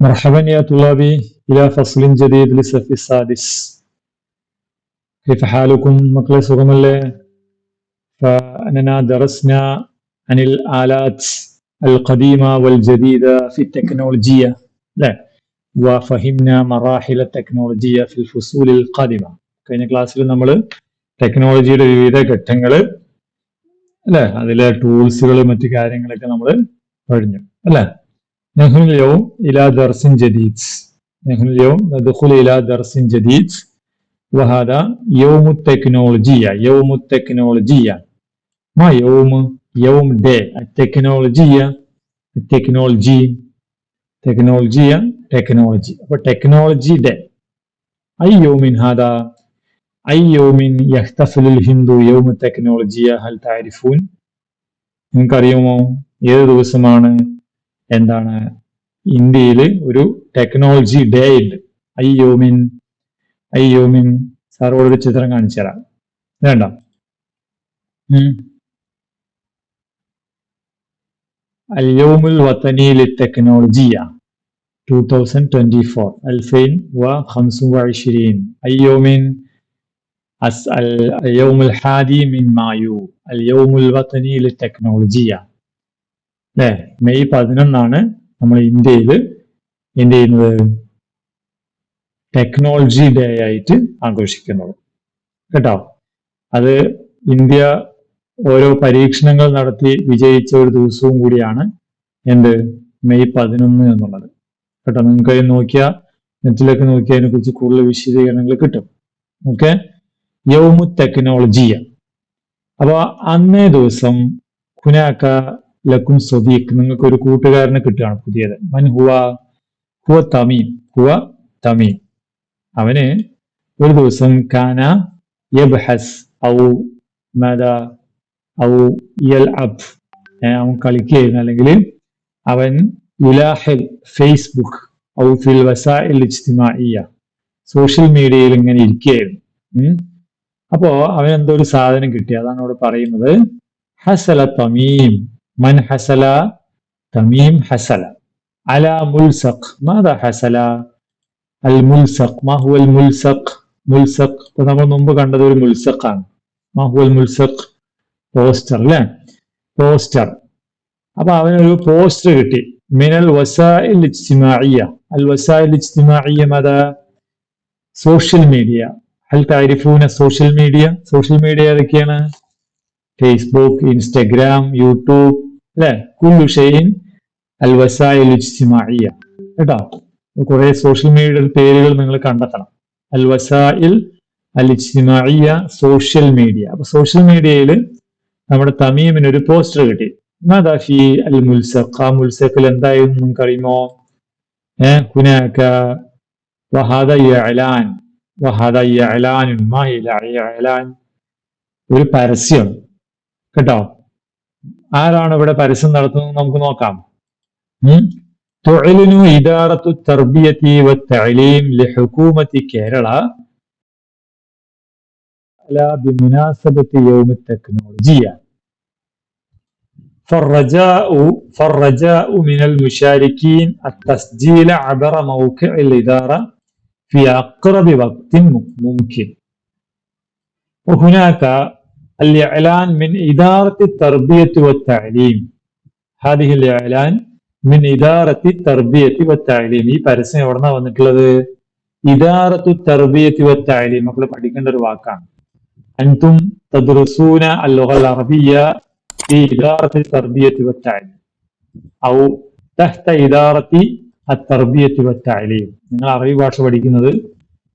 مرحبا يا طلابي إلى فصل جديد للصف السادس. كيف حالكم مقلة സുഖം അല്ലേ? فأننا درسنا عن الآلات القديمة والجديدة في التكنولوجيا، لا وفهمنا مراحل التكنولوجيا في الفصول القادمة. കഴിഞ്ഞ ക്ലാസ്സിൽ നമ്മൾ ടെക്നോളജിയുടെ വിവിധ ഘട്ടങ്ങൾ അല്ലേ, അതിലെ ടൂൾസുകൾ മറ്റു കാര്യങ്ങളൊക്കെ നമ്മൾ കഴിഞ്ഞു അല്ലേ. نحن اليوم إلى درس جديد. نحن اليوم ندخل إلى درس جديد وهذا يوم التكنولوجيا. يوم التكنولوجيا ما يوم day. التكنولوجيا التكنولوجي تكنولوجيا تكنولوجي فالتكنولوجي day. أي يوم هذا؟ أي يوم يحتفل الهند يوم التكنولوجيا؟ هل تعرفون؟ നിങ്ങൾക്കറിയുമോ ഏത് ദിവസമാണ് എന്താണ് ഇന്ത്യയിൽ ഒരു ടെക്നോളജി ഡേ ഉണ്ട്? അയ്യോമിൻ സാറോട് ഒരു ചിത്രം കാണിച്ചു തരാം. വേണ്ട, അൽയൗമുൽ വതനി ലിത്തെക്നോളജിയ 2024 2025 അയ്യോമിൻ اليوم الحادي من مايو اليوم الوطني للتكنولوجيا. അല്ലേ, മെയ് 11 നമ്മൾ ഇന്ത്യയിൽ എന്ത് ചെയ്യുന്നത്? ടെക്നോളജി ഡേ ആയിട്ട് ആഘോഷിക്കുന്നത് കേട്ടോ. അത് ഇന്ത്യ ഓരോ പരീക്ഷണങ്ങൾ നടത്തി വിജയിച്ച ഒരു ദിവസവും കൂടിയാണ് എന്ത്, മെയ് 11 എന്നുള്ളത് കേട്ടോ. നിങ്ങൾക്ക് നോക്കിയാൽ നെറ്റിലൊക്കെ നോക്കിയാൽ അതിനെ കുറിച്ച് കൂടുതൽ വിശദീകരണങ്ങൾ കിട്ടും. ഓക്കെ, യൗമു ടെക്നോളജിയ. അപ്പൊ അന്നേ ദിവസം ഹുനാക ലക്കും സ്വദീഖ്, നിങ്ങൾക്ക് ഒരു കൂട്ടുകാരനെ കിട്ടുകയാണ് പുതിയത്. മൻ ഹുവ തമീം. തമീം അവന് ഒരു ദിവസം കാന യബ്ഹസ് ഔ മദാ ഔ യൽഅബ്, അവൻ കളിക്കുകയായിരുന്നു, അല്ലെങ്കിൽ അവൻ യുലാഹിൽ ഫേസ്ബുക്ക് ഔ ഫിൽ വസാഇൽ ഇജ്തിമാഇയ്യ, സോഷ്യൽ മീഡിയയിൽ ഇങ്ങനെ ഇരിക്കുകയായിരുന്നു. അപ്പോ അവൻ എന്തോ ഒരു സാധനം കിട്ടി. അതാണ് അവിടെ പറയുന്നത് ഹസല തമീം. من حسل تميم حسل على ملصق. ماذا حسل؟ الملصق. ما هو الملصق؟ ملصق നമ്മൾ മുമ്പ് കണ്ടത് ഒരു മുൽസഖാണ്. ما هو الملصق؟ പോസ്റ്റർ അല്ലേ, പോസ്റ്റർ. അപ്പൊ അവനൊരു പോസ്റ്റർ കിട്ടി. മിനൽ വസാഇൽ ഇജ്തിമാഇയ്യ. അൽ വസാഇൽ ഇജ്തിമാഇയ്യ മദാ? Social media. ഹൽ തഅരിഫൂന സോഷ്യൽ മീഡിയ? സോഷ്യൽ മീഡിയ ഏതൊക്കെയാണ്? ഫേസ്ബുക്ക്, ഇൻസ്റ്റഗ്രാം, യൂട്യൂബ് അല്ലെ, കുല്ലു ഷൈഇൻ അൽ വസാഇൽ ഇജ്തിമാഇയ്യ കേട്ടോ. കുറെ സോഷ്യൽ മീഡിയയുടെ പേരുകൾ നിങ്ങൾ കണ്ടെത്തണം. അൽ വസാഇൽ അൽ ഇജ്തിമാഇയ്യ, സോഷ്യൽ മീഡിയ. അപ്പൊ സോഷ്യൽ മീഡിയയിൽ നമ്മുടെ തമീമിന് ഒരു പോസ്റ്റർ കിട്ടി. മാദാ ഫീ അൽ മുൽസഖ്. ആ മുൽസഖിൽ എന്തായിരുന്നു നിങ്ങൾക്ക് അറിയുമോ? ഹുനാക വഹാദ ഇഅ്ലാൻ. വഹാദ ഇഅ്ലാൻ. മാ ഇഅ്ലാൻ? ഒരു പരസ്യം കേട്ടോ. ആരാണ് ഇവിടെ പരസ്യം നടത്തുന്നത്? നമുക്ക് നോക്കാം. തുഅ്ലിനു ഇദാറത്തു തർബിയത്തി വത്തഅലീം ലിഹുകൂമത്തി കേരള അലാ ബിമുനാസബത്തി യൗമി ടെക്നോളജിയ. فالرجاء من المشاركين التسجيل عبر موقع الإدارة في أقرب وقت ممكن. وهناك الإعلان من إدارة التربية والتعليم. هذه الإعلان من إدارة التربية والتعليم. ഈ പരസ്യം എവിടുന്നാ വന്നിട്ടുള്ളത്? ഇദാറത്തു തർബിയത്തി വത്തഅലീം. മക്കൾ പഠിക്കേണ്ട ഒരു വാക്കാണ്. അൻതും തദ്റുസൂന അൽ-ലുഗ അൽ-അറബിയ്യ ഫീ ഇദാറത്തി തർബിയത്തി വത്തഅലീം ഔ തഹ്ത ഇദാറത്തി അത്തർബിയത്തി വത്തഅലീം. നിങ്ങൾ അറബി ഭാഷ പഠിക്കുന്നത്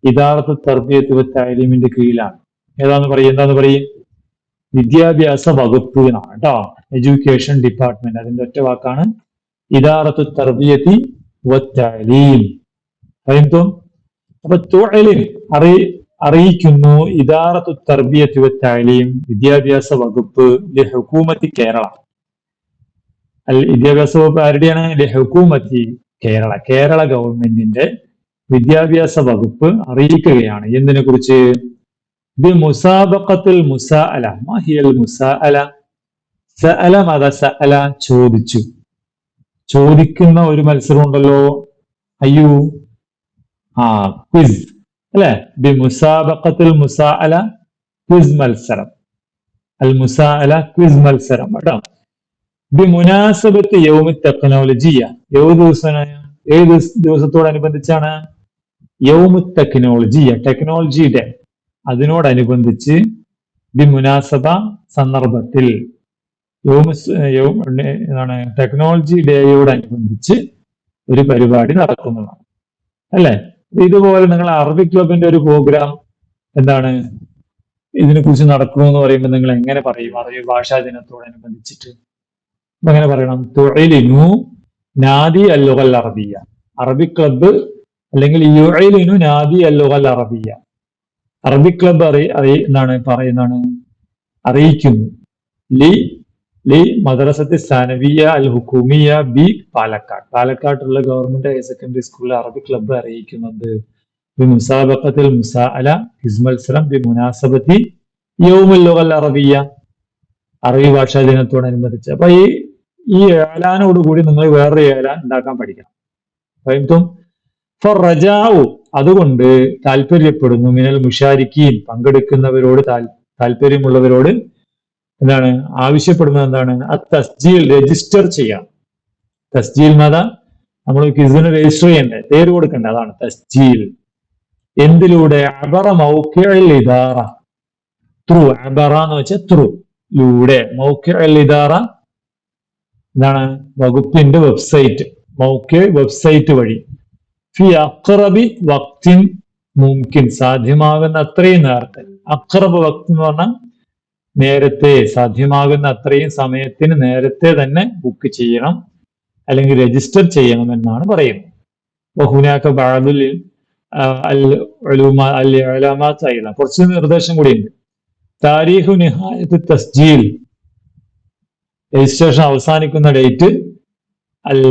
ഇദാറത്തു തർബിയത്തി വത്തഅലീമിന്റെ കീഴിലാണ്. എന്താന്ന് പറയും? വിദ്യാഭ്യാസ വകുപ്പ് എന്നാണ് കേട്ടോ. എഡ്യൂക്കേഷൻ ഡിപ്പാർട്ട്മെന്റ്, അതിന്റെ ഒറ്റ വാക്കാണ് ഇദാറത്തു തർബിയത്തി വത്തഅലീം. അപ്പൊ തുഅലിൻ അറിയിക്കുന്നു ഇദാറത്തു തർബിയത്തി വത്തഅലീം, വിദ്യാഭ്യാസ വകുപ്പ്, ലിഹുകൂമത്തി കേരള. വിദ്യാഭ്യാസ വകുപ്പ് ആരുടെയാണ്? ലിഹുകൂമത്തി കേരള, കേരള ഗവൺമെന്റിന്റെ വിദ്യാഭ്യാസ വകുപ്പ് അറിയിക്കുകയാണ്. എന്തിനെ കുറിച്ച്? ബിമുസാബഖത്തിൽ മുസാഅല. മാ ഹിയൽ മുസാഅല? സഅല മദ സഅല, ചോദിച്ചു. ചോദിക്കുന്ന ഒരു മത്സരം ഉണ്ടല്ലോ, അയ്യു ക്വിസ് അല്ലെ, ബി മുസാബഖത്തുൽ മുസാഅല ക്വിസ് മത്സരം, അൽ മുസാഅല ക്വിസ് മത്സരം കേട്ടോ. ബി മുനാസബത്ത് യൗമി ടെക്നോളജിയ, ഏത് ദിവസത്തോടനുബന്ധിച്ചാണ്? യൗമു ടെക്നോളജിയ, ടെക്നോളജി ഡേ, അതിനോടനുബന്ധിച്ച് ബി മുനാസബ സന്ദർഭത്തിൽ, എന്താണ് ടെക്നോളജി ഡേയോടനുബന്ധിച്ച് ഒരു പരിപാടി നടക്കുന്നതാണ് അല്ലെ. ഇതുപോലെ നിങ്ങൾ അറബിക് ക്ലബിന്റെ ഒരു പ്രോഗ്രാം എന്താണ് ഇതിനെ കുറിച്ച് നടക്കുമെന്ന് പറയുമ്പോൾ നിങ്ങൾ എങ്ങനെ പറയും? അറബി ഭാഷാ ദിനത്തോടനുബന്ധിച്ചിട്ട് എങ്ങനെ പറയണം? തുഇലിനു നാദി അൽ-ലുഗൽ അറബിയ, അറബിക് ക്ലബ്ബ് അല്ലെങ്കിൽ യുഇലിനു നാദി അൽ-ലുഗൽ അറബിയ, അറബിക് ക്ലബ്ബ് എന്താണ് പറയുന്നതാണ്, അറിയിക്കുന്നു. ലി മദ്രസത്തി സാനവിയ അൽ ഹുക്കൂമിയ ബി പാലക്കാട്, പാലക്കാട്ടുള്ള ഗവൺമെന്റ് ഹയർ സെക്കൻഡറി സ്കൂളിലെ അറബിക് ക്ലബ്ബ് അറിയിക്കുന്നത് ബി മുസാബഖത്തിൽ മുസാഅല ഹിസ് മത്സരം ബി മുനാസബത്തി യൗമുൽ ലുഗൽ അറബിയ, അറബി ഭാഷാ ദിനത്തോടനുബന്ധിച്ച്. അപ്പൊ ഈ ഏലാനോട് കൂടി നിങ്ങൾ വേറൊരു ഏലാൻ ഉണ്ടാക്കാൻ പഠിക്കണം. ഫഹംതും? ഫറജാഉ, അതുകൊണ്ട് താല്പര്യപ്പെടുന്നു, മിനൽ മുഷാരിക്കീൻ, പങ്കെടുക്കുന്നവരോട്, താല്പര്യമുള്ളവരോട് എന്താണ് ആവശ്യപ്പെടുന്നത്? എന്താണ്? തസ്ജീൽ, രജിസ്റ്റർ ചെയ്യാം. തസ്ജീൽ മത നമ്മൾ ക്വിസിന് രജിസ്റ്റർ ചെയ്യണ്ടേ, പേര് കൊടുക്കണ്ടേ, അതാണ് തസ്ജീൽ. എന്തിലൂടെ? അബറ മൗഖിഉൽ ഇദാറ, ത്രൂ, അബറ എന്ന് വെച്ചാൽ ത്രൂ, ലൂടെ, മൗഖിഉൽ ഇദാറ എന്താണ്? വകുപ്പിന്റെ വെബ്സൈറ്റ്, വെബ്സൈറ്റ് വഴി, ഫി അഖ്റബി വക്തിൻ മുംകിൻ, സാധ്യമാകുന്ന അത്രയും നേരത്തെ. അഖ്റബ് വക്ത് എന്ന് പറഞ്ഞാൽ നേരത്തെ, സാധ്യമാകുന്ന അത്രയും സമയത്തിന് നേരത്തെ തന്നെ ബുക്ക് ചെയ്യണം അല്ലെങ്കിൽ രജിസ്റ്റർ ചെയ്യണം എന്നാണ് പറയുന്നത്. കുറച്ച് നിർദ്ദേശം കൂടിയുണ്ട്. താരീഖു നിഹായത്ത് തസ്ജീൽ, രജിസ്ട്രേഷൻ അവസാനിക്കുന്ന ഡേറ്റ് അൽ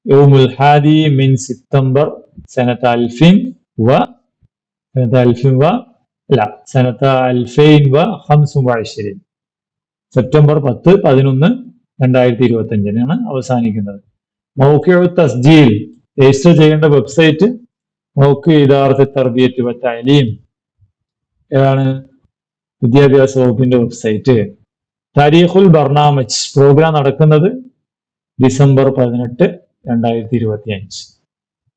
യൗമുൽ ഹാദി മിൻ സെപ്റ്റംബർ സനത അൽഫിൻ വ 2025, സെപ്റ്റംബർ 10-11 2025 അവസാനിക്കുന്നത്. മൗഖിഉ തസ്ജീൽ, രജിസ്റ്റർ ചെയ്യേണ്ട വെബ്സൈറ്റ് മൗഖിഉ ഇദാറത്ത് തർബിയത്ത് വ തഅലീം, ഏതാണ്? വിദ്യാഭ്യാസ വകുപ്പിന്റെ വെബ്സൈറ്റ്. താരീഖുൽ ബർനാമജ്, പ്രോഗ്രാം നടക്കുന്നത് ഡിസംബർ 18, 2025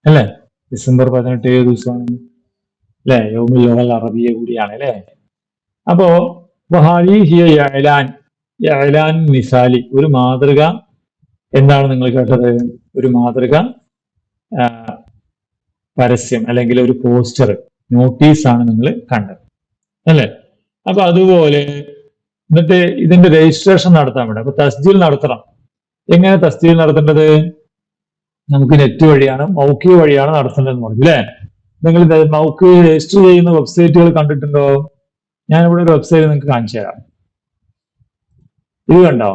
അല്ലെ. ഡിസംബർ 18 ഏത് ദിവസമാണ് അല്ലെ? യൗമുൽ ലുഗൽ അറബിയ കൂടിയാണ് അല്ലെ. അപ്പോ ഇഅ്ലാൻ മിസാലി, ഒരു മാതൃക. എന്താണ് നിങ്ങൾ കേട്ടത്? ഒരു മാതൃക പരസ്യം അല്ലെങ്കിൽ ഒരു പോസ്റ്റർ, നോട്ടീസ് ആണ് നിങ്ങൾ കണ്ടത് അല്ലെ. അപ്പൊ അതുപോലെ എന്നിട്ട് ഇതിന്റെ രജിസ്ട്രേഷൻ നടത്താൻ വേണ്ടി, അപ്പൊ തസ്ജീൽ നടത്തണം. എങ്ങനെ തസ്ജീൽ നടത്തേണ്ടത്? നമുക്ക് നെറ്റ് വഴിയാണ്, മൗഖി വഴിയാണ് നടത്തേണ്ടതെന്ന് പറഞ്ഞു അല്ലെ. നിങ്ങൾ മൗഖി രജിസ്റ്റർ ചെയ്യുന്ന വെബ്സൈറ്റുകൾ കണ്ടിട്ടുണ്ടോ? ഞാനിവിടെ ഒരു വെബ്സൈറ്റ് നിങ്ങൾക്ക് കാണിച്ചു തരാം. ഇത് കണ്ടോ?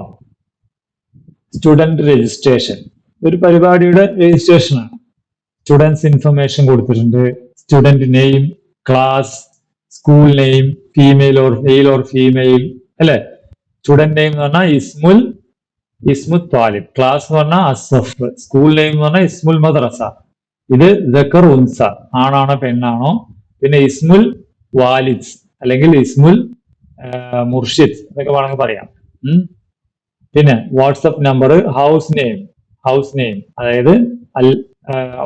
സ്റ്റുഡന്റ് രജിസ്ട്രേഷൻ, ഒരു പരിപാടിയുടെ രജിസ്ട്രേഷൻ ആണ്. സ്റ്റുഡൻസ് ഇൻഫർമേഷൻ കൊടുത്തിട്ടുണ്ട്, student name, class, school name, female or female അല്ലെ. സ്റ്റുഡന്റ് നെയിം എന്ന് പറഞ്ഞാൽ ഇസ്മു താലിബ്, ക്ലാസ് എന്ന് പറഞ്ഞാൽ അസഫ്, സ്കൂൾ നെയിം എന്ന് പറഞ്ഞാൽ ഇസ്മുൽ മദ്രസ. ഇത് ദക്കർ ഉൻസ, ആണാണോ പെണ്ണാണോ. പിന്നെ ഇസ്മുൽ വാലിദ് അല്ലെങ്കിൽ ഇസ്മുൽ മുർഷിദ് എന്നൊക്കെ വേണമെങ്കിൽ പറയാം. പിന്നെ വാട്സപ്പ് നമ്പർ, ഹൗസ് നെയിം അതായത്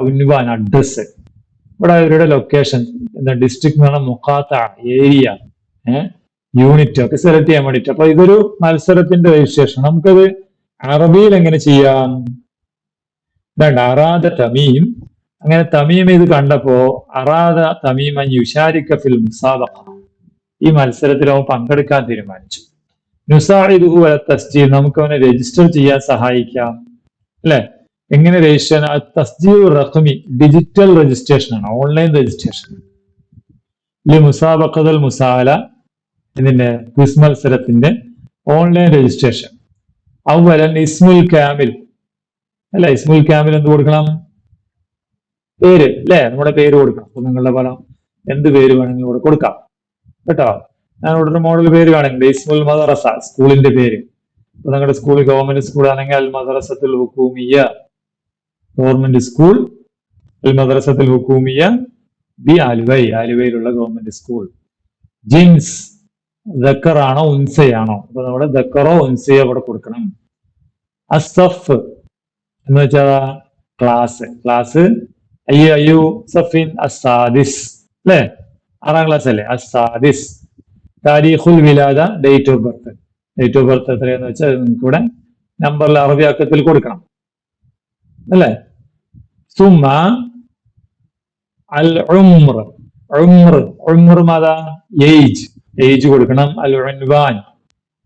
ഉൻവാൻ, അഡ്രസ്. ഇവിടെ അവരുടെ ലൊക്കേഷൻ എന്താ, ഡിസ്ട്രിക്ട് എന്ന് പറഞ്ഞാൽ മുഖാത്ത, ഏരിയ, യൂണിറ്റ് ഒക്കെ സെലക്ട് ചെയ്യാൻ വേണ്ടിയിട്ട്. അപ്പൊ ഇതൊരു മത്സരത്തിന്റെ രജിസ്ട്രേഷൻ. നമുക്കത് അറബിയിൽ എങ്ങനെ ചെയ്യാം? അറാദ തമീം, അങ്ങനെ തമീം ഇത് കണ്ടപ്പോ അറാദ തമീമൻ യുശാരിക ഫിൽ മുസാബഖ, ഈ മത്സരത്തിൽ അവൻ പങ്കെടുക്കാൻ തീരുമാനിച്ചു. നുസാഇദുഹു അല തസ്ജീൽ, നമുക്ക് അവനെ രജിസ്റ്റർ ചെയ്യാൻ സഹായിക്കാം അല്ലെ. എങ്ങനെ രജിസ്റ്റർ? തസ്ജീൽ റഖ്മി, ഡിജിറ്റൽ രജിസ്ട്രേഷൻ ആണ്, ഓൺലൈൻ രജിസ്ട്രേഷൻ. മുസാബഖത്തുൽ മുസാഅല, ഇതിന്റെ ക്വിസ് മത്സരത്തിന്റെ ഓൺലൈൻ രജിസ്ട്രേഷൻ. അവലൻ ഇസ്മുൽ കാമിൽ അല്ലെ. ഇസ്മുൽ കാമിൽ എന്ത് കൊടുക്കണം? പേര് അല്ലെ, നമ്മുടെ പേര് കൊടുക്കണം. അപ്പൊ നിങ്ങളുടെ ഫലം എന്ത് പേര് വേണമെങ്കിലും ഇവിടെ കൊടുക്കാം കേട്ടോ. ഞാൻ ഇവിടെ ഒരു മോഡൽ പേര് കാണുന്നുണ്ട്, ഇസ്മുൽ മദ്രസ, സ്കൂളിന്റെ പേര്. അപ്പൊ നിങ്ങളുടെ സ്കൂൾ ഗവൺമെന്റ് സ്കൂൾ ആണെങ്കിൽ അൽ മദ്രസത്തുൽ ഹുക്കൂമിയ, ഗവൺമെന്റ് സ്കൂൾ അൽ മദ്രസത്തുൽ ഹുക്കൂമിയ ബി ആലുവൈ, ആലുവയിലുള്ള ഗവൺമെന്റ് സ്കൂൾ. ജിൻസ് ദക്കറാണോ ഉൻസയാണോ? അപ്പൊ നമ്മുടെ ദക്കറോ ഉൻസയോ അവിടെ കൊടുക്കണം. അസഫ് എന്ന് വെച്ചാൽ ക്ലാസ്. ക്ലാസ് അയ്യു സഫിൻ അസാദിസ് അല്ലെ, 6ാം ക്ലാസ് അല്ലേ? അസാദിസ്. താരീഖുൽ വിലാദ, date of birth. Date of birth എത്രയാന്ന് വെച്ചാൽ നിങ്ങൾക്ക് ഇവിടെ നമ്പറിൽ അറബി അക്കത്തിൽ കൊടുക്കണം അല്ലെ. സുമ അൽ ഉംർ. ഉംർ മാതാ? ഏജ്. ഏജ് കൊടുക്കണം. അൽ ഉൻവാൻ,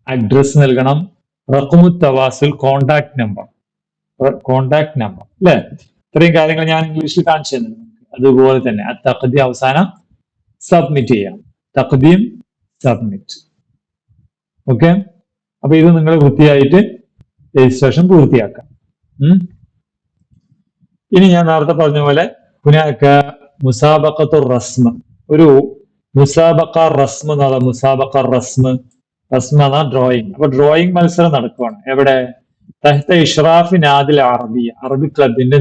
അഡ്രസ് നൽകണം. റഖ്മു തവാസുൽ, കോണ്ടാക്ട് നമ്പർ. കോണ്ടാക്ട് നമ്പർ അല്ലെ. ഇത്രയും കാര്യങ്ങൾ ഞാൻ ഇംഗ്ലീഷിൽ കാണിച്ചു തന്നു. അതുപോലെ തന്നെ തഖ്ദീം അവസാനം സബ്മിറ്റ് ചെയ്യണം. തഖ്ദീം, സബ്മിറ്റ്. ഓക്കെ. അപ്പൊ ഇത് നിങ്ങൾ വൃത്തിയായിട്ട് രജിസ്ട്രേഷൻ പൂർത്തിയാക്കാം. ഇനി ഞാൻ നേരത്തെ പറഞ്ഞ പോലെ ഹുനാക മുസാബഖത്തുർ റസ്മ, ഒരു മുസാബഖ റസ്മ എന്ന് പറഞ്ഞാൽ മുസാബഖ റസ്മ എന്ന ഡ്രോയിങ്. അപ്പൊ ഡ്രോയിങ് മത്സരം നടക്കുകയാണ്. എവിടെ? തഹ്ത ഇഷ്റാഫ് നാദിൽ അറബിയ, അറബി ക്ലബിന്റെ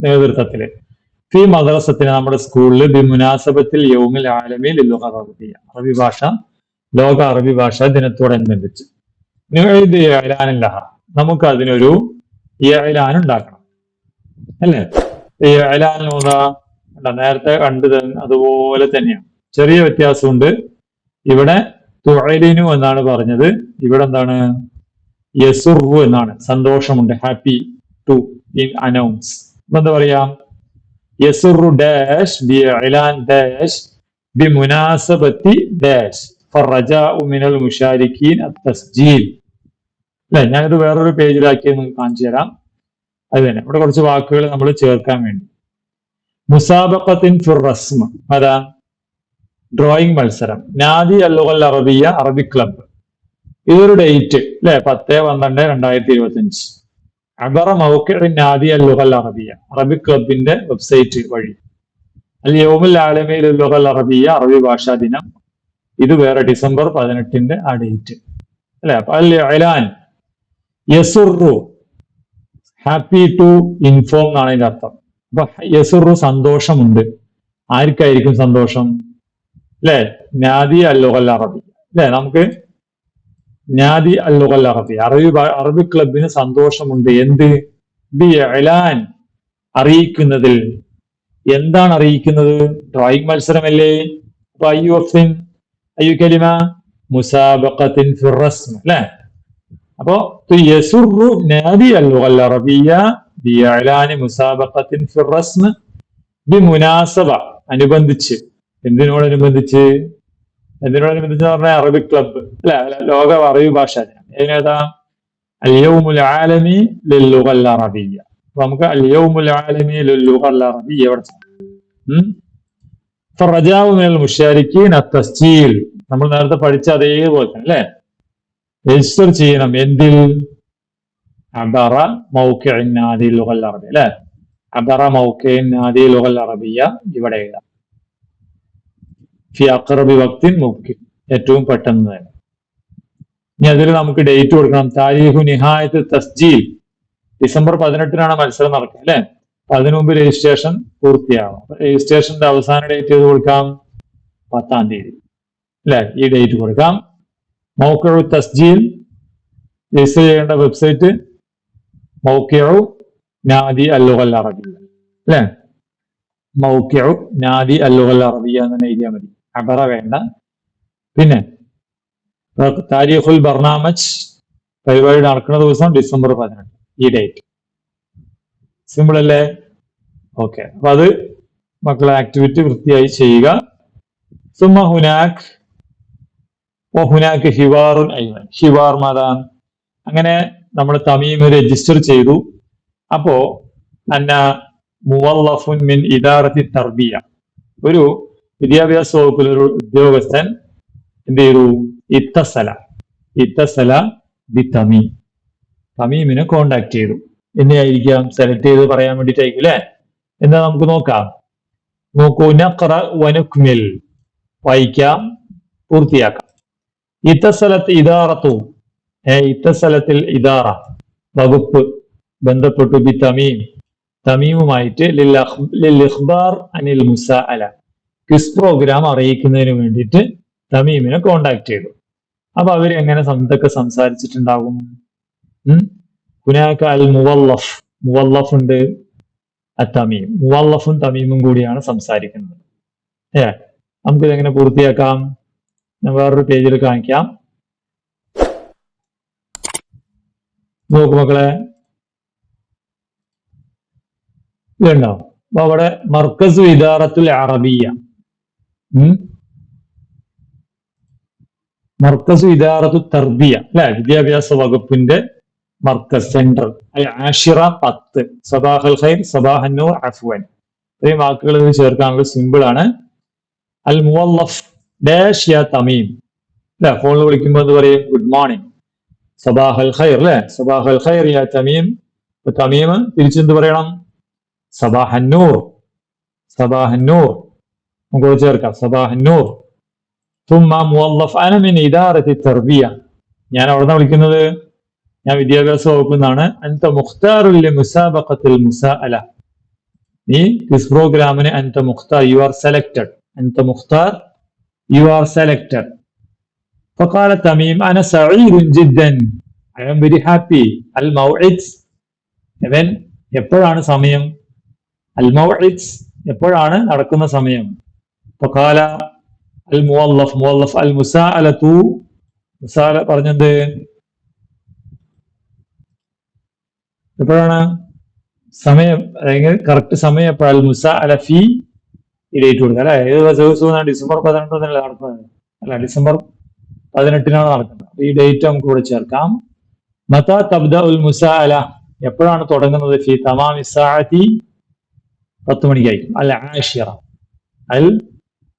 നേതൃത്വത്തില്. ഫി മദ്രസത്തിന്, നമ്മുടെ സ്കൂളിൽ, ബി മുനാസബത്തിൽ യൗമിൽ ആലമി ലിൽ അറബിയ, അറബി ഭാഷ, ലോക അറബി ഭാഷാ ദിനത്തോടനുബന്ധിച്ച്. നമുക്ക് അതിനൊരു ഇഅ്ലാൻ ഉണ്ടാക്കണം അല്ലേ? ഈ ഇഅ്ലാൻ നേരത്തെ കണ്ടു അതുപോലെ തന്നെയാണ്, ചെറിയ വ്യത്യാസമുണ്ട്. ഇവിടെ തുഅലിനു എന്നാണ് പറഞ്ഞത്, ഇവിടെ എന്താണ്? യസുറു എന്നാണ്, സന്തോഷമുണ്ട്, ഹാപ്പി ടു അനൗൺസ്. എന്താ പറയാം? യസുറു ഡാഷ് ബി ഇഅ്ലാൻ ഡാഷ് ബി മുനാസബത്തി ഡാഷ് ഫറജാഉ മിനൽ മുശാരിക്കീൻ അത്തസ്ജീൽ. അല്ലെ, ഞാനിത് വേറൊരു പേജിലാക്കി നിങ്ങൾക്ക് കാണിച്ചു തരാം. അത് തന്നെ, ഇവിടെ കുറച്ച് വാക്കുകൾ നമ്മൾ ചേർക്കാൻ വേണ്ടി. മുസാബഖത്തിൻ ഫിർ റസ്മ, അതാ ഡ്രോയിങ് മത്സരം. നാദി അൽ അറബിയ, അറബി ക്ലബ്. ഇതൊരു ഡേറ്റ് അല്ലെ, 10/12/2025. അബറ മൗഖിഇ നാദി അൽ അറബിയ, അറബി ക്ലബിന്റെ വെബ്സൈറ്റ് വഴി. അൽ യൗമുൽ ആലമി ലിൽ അറബിയ, അറബി ഭാഷാ ദിനം. ഇത് വേറെ ഡിസംബർ 18 ആ ഡേറ്റ് അല്ലെ. അപ്പൊ അൽ ഇഅ്ലാൻ യസുറു, ഹാപ്പി ടു ഇൻഫോം എന്നാണ് അതിന്റെ അർത്ഥം. അപ്പൊ യസുറു, സന്തോഷമുണ്ട്. ആർക്കായിരിക്കും സന്തോഷം? അല്ലെ, നാദി അൽ അറബി അല്ലെ. നമുക്ക് നാദി അൽ അറബി, അറബി ക്ലബിന് സന്തോഷമുണ്ട്. എന്ത്? ബി ഇഅ്ലാൻ, അറിയിക്കുന്നതിൽ. എന്താണ് അറിയിക്കുന്നത്? ഡ്രോയിങ് മത്സരമല്ലേ. അപ്പൊ അയ്യു കലിമ മുസാബഖത്തിൻ ഫിർ റസ്ം അല്ലെ. അപ്പോ യസുറു നാദി അൽ അറബിയ ബി ഇഅ്ലാൻ മുസാബഖത്തിൻ ഫിർ റസ്ം ബി മുനാസബ, അനുബന്ധിച്ച്. എന്തിനോടനുബന്ധിച്ച്? എന്തിനോടനുബന്ധിച്ച് പറഞ്ഞാൽ അറബിക് ക്ലബ്ബ് അല്ലെ, ലോക അറബി ഭാഷ. ഏതാ? അൽ യൗമുൽ ആലമി ലിൽ അറബിയ. അപ്പൊ നമുക്ക് അൽ യൗമുൽ ആലമി ലിൽ അറബിയ എവിടെ? ഫറജാഉ മിനൽ മുശാരിക്കീൻ അത്തസ്ജീൽ, നമ്മൾ നേരത്തെ പഠിച്ച അതേപോലെ തന്നെ അല്ലെ. രജിസ്റ്റർ ചെയ്യണം. എന്തിൽ? അബറ മൗഖിഇ നാദി ലുഗൽ അറബിയ അല്ലെ. അബറ മൗഖിഇ നാദി ലുഗൽ അറബിയ ഇവിടെ എഴുതാം. ഫി അഖ്റബി വഖ്തിൻ മുംകിൻ, ഏറ്റവും പെട്ടെന്ന് തന്നെ. ഇനി അതിൽ നമുക്ക് ഡേറ്റ് കൊടുക്കണം. താരീഖു നിഹായത്ത് തസ്ജീൽ, ഡിസംബർ 18 മത്സരം നടക്കുക അല്ലെ. അതിനു മുമ്പ് രജിസ്ട്രേഷൻ പൂർത്തിയാവും. രജിസ്ട്രേഷന്റെ അവസാന ഡേറ്റ് ചെയ്ത് കൊടുക്കാം 10-ാം തീയതി അല്ലെ. ഈ ഡേറ്റ് കൊടുക്കാം. മൗഖിഉ തസ്ജീൽ, രജിസ്റ്റർ ചെയ്യേണ്ട വെബ്സൈറ്റ് മൗഖിഉ നാദി അൽ അറബിയ അല്ലെ. മൗഖിഉ നാദി അൽ അറബിയ എന്ന് എഴുതിയാൽ മതി, അബറ വേണ്ട. പിന്നെ താരീഖുൽ ബർനാമജ്, പരിപാടി നടക്കുന്ന ദിവസം ഡിസംബർ 18, ഈ ഡേറ്റ്. സിമ്പിൾ അല്ലേ? ഓക്കെ. അപ്പൊ അത് മക്കളെ ആക്ടിവിറ്റി വൃത്തിയായി ചെയ്യുക. സുമ്മ ഹുനാക്ക് ഹിവാറുൻ ഐവൻ, ഹിവാർ മാതാണ്. അങ്ങനെ നമ്മൾ തമീം രജിസ്റ്റർ ചെയ്തു. അപ്പോ അന്ന മുവല്ലഫുൻ മിൻ ഇദാറത്തി തർബിയ, ഒരു വിദ്യാഭ്യാസ വകുപ്പിലെ ഒരു ഉദ്യോഗസ്ഥൻ എന്ത് ചെയ്തു? ഇത്തസല ബി തമീം, തമീമിനെ കോണ്ടാക്ട് ചെയ്തു. എന്നെയായിരിക്കാം? സെലക്ട് ചെയ്ത് പറയാൻ വേണ്ടിയിട്ടായിരിക്കും അല്ലെ. എന്താ നമുക്ക് നോക്കാം. നോക്കൂ. നഖ്റ വനുക്മിൽ, വായിക്കാം, പൂർത്തിയാക്കാം. ഇത്തസലത്ത് ഇദാറത്തു, ഇത്തസലത്തിൽ ഇദാറ, വകുപ്പ് ബന്ധപ്പെട്ടു. ബി തമീം, തമീമുമായിട്ട് ലിൽ ഇഖ്ബാർ അനിൽ മുസാഅല ക്വിസ് പ്രോഗ്രാം അറിയിക്കുന്നതിന് വേണ്ടിയിട്ട് തമീമിനെ കോണ്ടാക്ട് ചെയ്തു. അപ്പൊ അവർ എങ്ങനെ എന്തൊക്കെ സംസാരിച്ചിട്ടുണ്ടാകും? ഹുനാക അൽ മുവല്ലഫ്, മുവല്ലഫ് ഉണ്ട്, തമീം, മുവല്ലഫും തമീമും കൂടിയാണ് സംസാരിക്കുന്നത്. നമുക്കിത് എങ്ങനെ പൂർത്തിയാക്കാം? ഞാൻ വേറൊരു പേജിൽ കാണിക്കാം. നോക്കു മക്കളെ, ഇതുണ്ടോ? അപ്പൊ അവിടെ മർക്കസു ഇദാറത്തുൽ അറബിയ, മർക്കസു ഇദാറത്തു തർബിയ അല്ലെ, വിദ്യാഭ്യാസ വകുപ്പിന്റെ മർക്കസ് സെന്റർ, ആഷിറ 10, സബാഹൽ ഖൈർ, സബാഹന്നൂർ, അഫ്വൻ, ഇത്രയും വാക്കുകൾ ചേർക്കാനുള്ള സിമ്പിൾ ആണ്. അൽ മുവല്ലഫ് ഡാഷ് യാ തമീം അല്ലെ, ഫോണിൽ വിളിക്കുമ്പോൾ എന്ന് പറയും ഗുഡ് മോർണിംഗ്, സബാഹൽ ഖൈർ അല്ലെ, സബാഹൽ ഖൈർ യാ തമീം. തമീം തിരിച്ചെന്ത് പറയണം? സബാഹന്നൂർ, സബാഹന്നൂർ നമുക്ക് ചേർക്കാം, സബാഹന്നൂർ. തുമ്മ മുവല്ലഫ് അന മിൻ ഇദാറത്തി തർബിയ, ഞാൻ അവിടുന്ന് വിളിക്കുന്നത്, ഞാൻ വിദ്യാഭ്യാസ വകുപ്പിൽ നിന്നാണ്. അൻത മുഖ്താറുൽ മുസാബഖത്തിൽ മുസാഅല, നീ ക്വിസ് പ്രോഗ്രാമിന് അൻത മുഖ്താർ, യു ആർ സെലക്ടഡ്, അൻത മുഖ്താർ, you are selected. فقال تميم أنا سعيد جدا, I am very happy. അൽ മൗഇദ്, ഇവൻ എപ്പോഴാണ് സമയം? അൽ മൗഇദ് എപ്പോഴാണ് നടക്കുന്ന സമയം? فقال അൽ മുവല്ലഫ്, മുവല്ലഫ് അൽ മുസാഅലതു, മുസാഅല പറഞ്ഞത് എപ്പോഴാണ് സമയം, അല്ലെങ്കിൽ കറക്റ്റ് സമയം എപ്പോഴാണ്? അൽ മുസാഅല ഫി, ഈ ഡേറ്റ് കൊടുക്കുക അല്ലെ, ഏത് ദിവസവും? ഡിസംബർ 18 നടക്കുന്നത് അല്ല, ഡിസംബർ 18 നടക്കുന്നത്. ഈ ഡേറ്റ് നമുക്ക് ഇവിടെ ചേർക്കാം. മതാ തബ്ദഉൽ മുസാഅല, എപ്പോഴാണ് തുടങ്ങുന്നത്? ഫി തമാമി സാഅതി, 10 മണിക്കായിരിക്കും. അൽ ആഷിറ, അൽ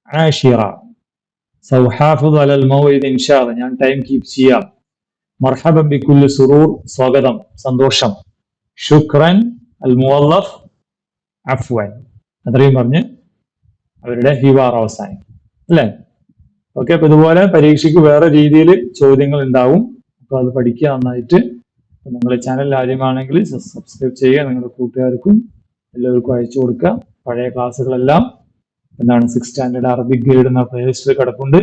ആഷിറ. സൗഹാഫിദു അലൽ മൗഇദ് ഇൻഷാ അല്ലാഹ്, ഞാൻ ടൈം കീപ്പ് ചെയ്യാം. മർഹബൻ ബികുല്ലി സുറൂർ, സ്വാഗതം, സന്തോഷം. ശുക്രൻ അൽ മുവല്ലഫ്, അഫ്വൻ. അത്രയും പറഞ്ഞ് അവരുടെ ഹിവാർ അവസാനിക്കും അല്ലേ? ഓക്കെ. അപ്പൊ ഇതുപോലെ പരീക്ഷയ്ക്ക് വേറെ രീതിയിൽ ചോദ്യങ്ങൾ ഉണ്ടാവും. അപ്പൊ അത് പഠിക്കുക നന്നായിട്ട്. നിങ്ങളുടെ ചാനൽ ആദ്യമാണെങ്കിൽ സബ്സ്ക്രൈബ് ചെയ്യുക, നിങ്ങളുടെ കൂട്ടുകാർക്കും എല്ലാവർക്കും അയച്ചു കൊടുക്കുക. പഴയ ക്ലാസ്സുകളെല്ലാം 6th സ്റ്റാൻഡേർഡ് അറബിക് ഗൈഡ് എന്ന പ്ലേലിസ്റ്റിൽ കിടപ്പുണ്ട്,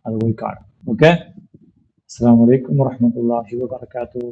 അത് പോയി കാണാം. ഓക്കെ. അസ്സലാമു അലൈക്കും വറഹ്മത്തുള്ളാഹി വബറകാതുഹു.